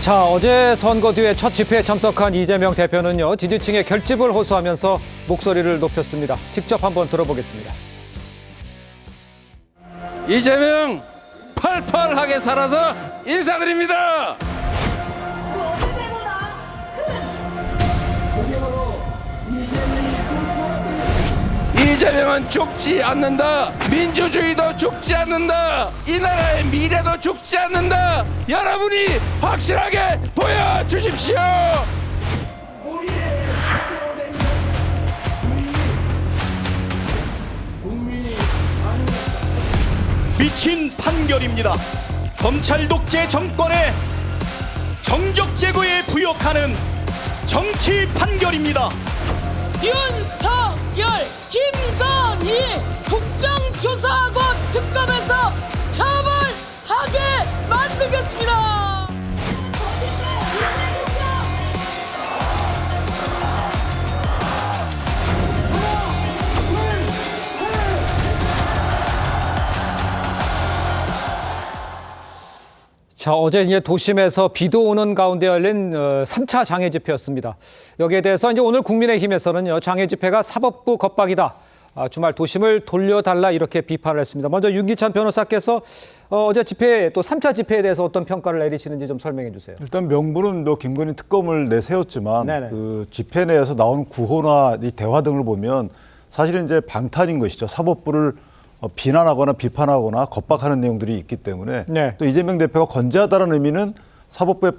자, 어제 선거 뒤에 첫 집회에 참석한 이재명 대표는요, 지지층의 결집을 호소하면서 목소리를 높였습니다. 직접 한번 들어보겠습니다. 이재명 팔팔하게 살아서 인사드립니다. 이재명은 죽지 않는다. 민주주의도 죽지 않는다. 이 나라의 미래도 죽지 않는다. 여러분이 확실하게 보여주십시오. 미친 판결입니다. 검찰 독재 정권의 정적 제거에 부역하는 정치 판결입니다. 윤석열, 김건희 국정조사하고 특검에서 처벌하게 만들겠습니다. 자, 어제 이제 도심에서 비도 오는 가운데 열린 3차 장애 집회였습니다. 여기에 대해서 이제 오늘 국민의힘에서는요, 장애 집회가 사법부 겁박이다. 주말 도심을 돌려달라 이렇게 비판을 했습니다. 먼저 윤기찬 변호사께서 어제 집회 또 3차 집회에 대해서 어떤 평가를 내리시는지 좀 설명해 주세요. 일단 명분은 김건희 특검을 내세웠지만 네네. 그 집회 내에서 나오는 구호나 이 대화 등을 보면 사실은 이제 방탄인 것이죠. 사법부를 비난하거나 비판하거나 겁박하는 내용들이 있기 때문에 네. 또 이재명 대표가 건재하다는 의미는 사법부의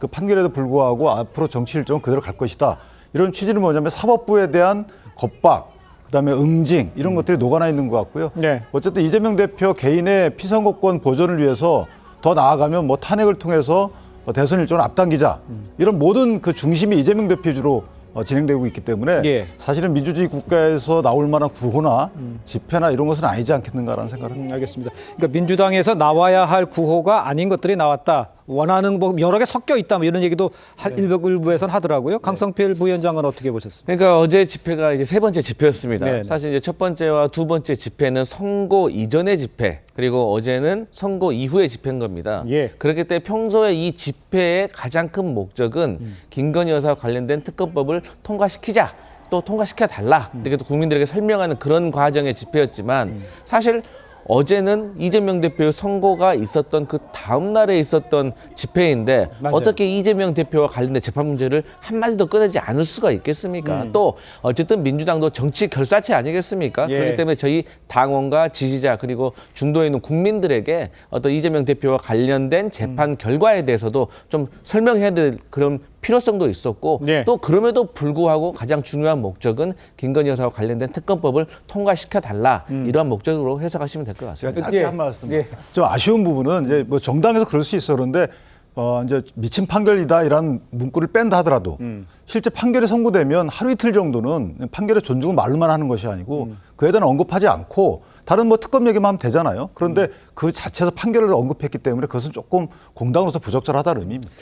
그 판결에도 불구하고 앞으로 정치 일정은 그대로 갈 것이다. 이런 취지는 뭐냐면 사법부에 대한 겁박, 그다음에 응징 이런 것들이 녹아나 있는 것 같고요. 네. 어쨌든 이재명 대표 개인의 피선거권 보존을 위해서 더 나아가면 뭐 탄핵을 통해서 대선 일정을 앞당기자 이런 모든 그 중심이 이재명 대표 주로 진행되고 있기 때문에 예. 사실은 민주주의 국가에서 나올 만한 구호나 집회나 이런 것은 아니지 않겠는가라는 생각을 합니다. 알겠습니다. 그러니까 민주당에서 나와야 할 구호가 아닌 것들이 나왔다. 원하는 뭐 여러 개 섞여 있다. 뭐 이런 얘기도 일부에서는 하더라고요. 강성필 부위원장은 어떻게 보셨습니까? 그러니까 어제 집회가 이제 세 번째 집회였습니다. 네네. 사실 이제 첫 번째와 두 번째 집회는 선거 이전의 집회, 그리고 어제는 선거 이후의 집회인 겁니다. 예. 그렇기 때문에 평소에 이 집회의 가장 큰 목적은 김건희 여사와 관련된 특검법을 통과시키자, 또 통과시켜 달라 이렇게 또 국민들에게 설명하는 그런 과정의 집회였지만 사실 어제는 이재명 대표의 선고가 있었던 그 다음 날에 있었던 집회인데 맞아요. 어떻게 이재명 대표와 관련된 재판 문제를 한마디도 꺼내지 않을 수가 있겠습니까? 또 어쨌든 민주당도 정치 결사체 아니겠습니까? 예. 그렇기 때문에 저희 당원과 지지자 그리고 중도에 있는 국민들에게 어떤 이재명 대표와 관련된 재판 결과에 대해서도 좀 설명해야 될 그런 필요성도 있었고 네. 또 그럼에도 불구하고 가장 중요한 목적은 김건희 여사와 관련된 특검법을 통과시켜 달라 이러한 목적으로 해석하시면 될 것 같습니다. 제가 짧게 예. 한 말씀. 예. 좀 아쉬운 부분은 이제 뭐 정당에서 그럴 수 있어 그런데 이제 미친 판결이다 이런 문구를 뺀다 하더라도 실제 판결이 선고되면 하루 이틀 정도는 판결의 존중은 말로만 하는 것이 아니고 그에 대한 언급하지 않고 다른 뭐 특검 얘기만 하면 되잖아요. 그런데 그 자체에서 판결을 언급했기 때문에 그것은 조금 공당으로서 부적절하다는 의미입니다.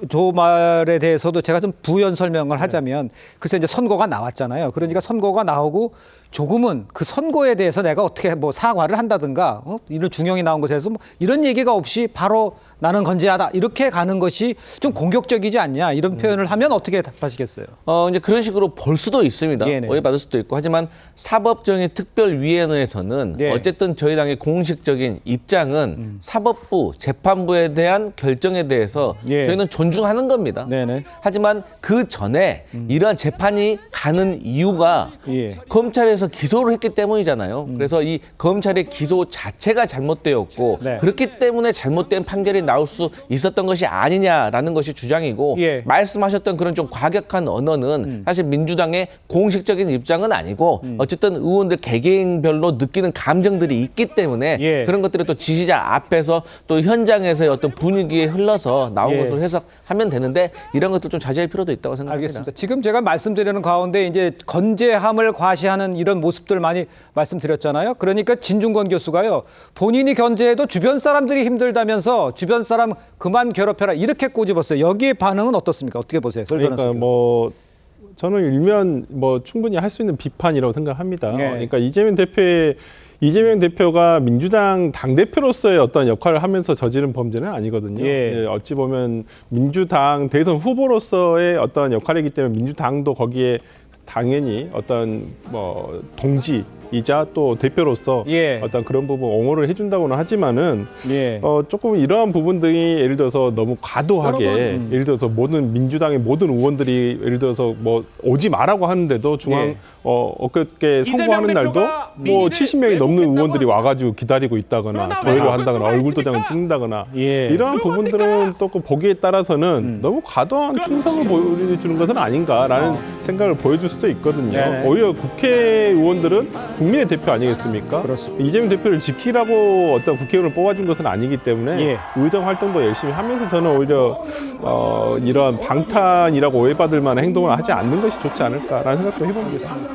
저 말에 대해서도 제가 좀 부연 설명을 하자면 글쎄 이제 선고가 나왔잖아요. 그러니까 선고가 나오고 조금은 그 선고에 대해서 내가 어떻게 뭐 사과를 한다든가 이런 중형이 나온 것에 대해서 뭐 이런 얘기가 없이 바로 나는 건재하다 이렇게 가는 것이 좀 공격적이지 않냐 이런 표현을 하면 어떻게 답하시겠어요? 이제 그런 식으로 볼 수도 있습니다. 네네. 오해받을 수도 있고 하지만 사법정의 특별위원회에서는 네. 어쨌든 저희 당의 공식적인 입장은 사법부, 재판부에 대한 결정에 대해서 예. 저희는 존중하는 겁니다. 네네. 하지만 그 전에 이러한 재판이 가는 이유가 예. 검찰에서 기소를 했기 때문이잖아요. 그래서 이 검찰의 기소 자체가 잘못되었고 네. 그렇기 때문에 잘못된 판결이 나올 수 있었던 것이 아니냐라는 것이 주장이고 예. 말씀하셨던 그런 좀 과격한 언어는 사실 민주당의 공식적인 입장은 아니고 어쨌든 의원들 개개인별로 느끼는 감정들이 있기 때문에 예. 그런 것들을 또 지지자 앞에서 또 현장에서의 어떤 분위기에 흘러서 나온 예. 것으로 해석하면 되는데 이런 것도 좀 자제할 필요도 있다고 생각합니다. 알겠습니다. 지금 제가 말씀드리는 가운데 이제 건재함을 과시하는 이런 모습들 많이 말씀드렸잖아요. 그러니까 진중권 교수가요. 본인이 건재해도 주변 사람들이 힘들다면서 주변 사람 그만 괴롭혀라 이렇게 꼬집었어요. 여기에 반응은 어떻습니까? 어떻게 보세요? 그러니까 뭐 저는 일면 뭐 충분히 할 수 있는 비판이라고 생각합니다. 네. 그러니까 이재명 대표의 이재명 대표가 민주당 당대표로서의 어떤 역할을 하면서 저지른 범죄는 아니거든요. 예. 예, 어찌 보면 민주당 대선 후보로서의 어떤 역할이기 때문에 민주당도 거기에 당연히 어떤 뭐 동지이자 또 대표로서 예. 어떤 그런 부분 옹호를 해준다고는 하지만은 예. 조금 이러한 부분들이 예를 들어서 너무 과도하게 예를 들어서 모든 민주당의 모든 의원들이 예를 들어서 뭐 오지 마라고 하는데도 중앙 예. 엊그저께 선거하는 날도 뭐 70명이 넘는 의원들이 와가지고 기다리고 있다거나 도의를 한다거나 얼굴 도장을 찍는다거나 예. 이러한 부분들은 또 그 보기에 따라서는 너무 과도한 충성을 보여주는 것은 아닌가라는 생각을 보여줄 수도 있거든요. 네네. 오히려 국회의원들은 국민의 대표 아니겠습니까? 그렇습니다. 이재명 대표를 지키라고 어떤 국회의원을 뽑아준 것은 아니기 때문에 예. 의정 활동도 열심히 하면서 저는 오히려 이러한 방탄이라고 오해받을 만한 행동을 하지 않는 것이 좋지 않을까라는 생각도 해보겠습니다.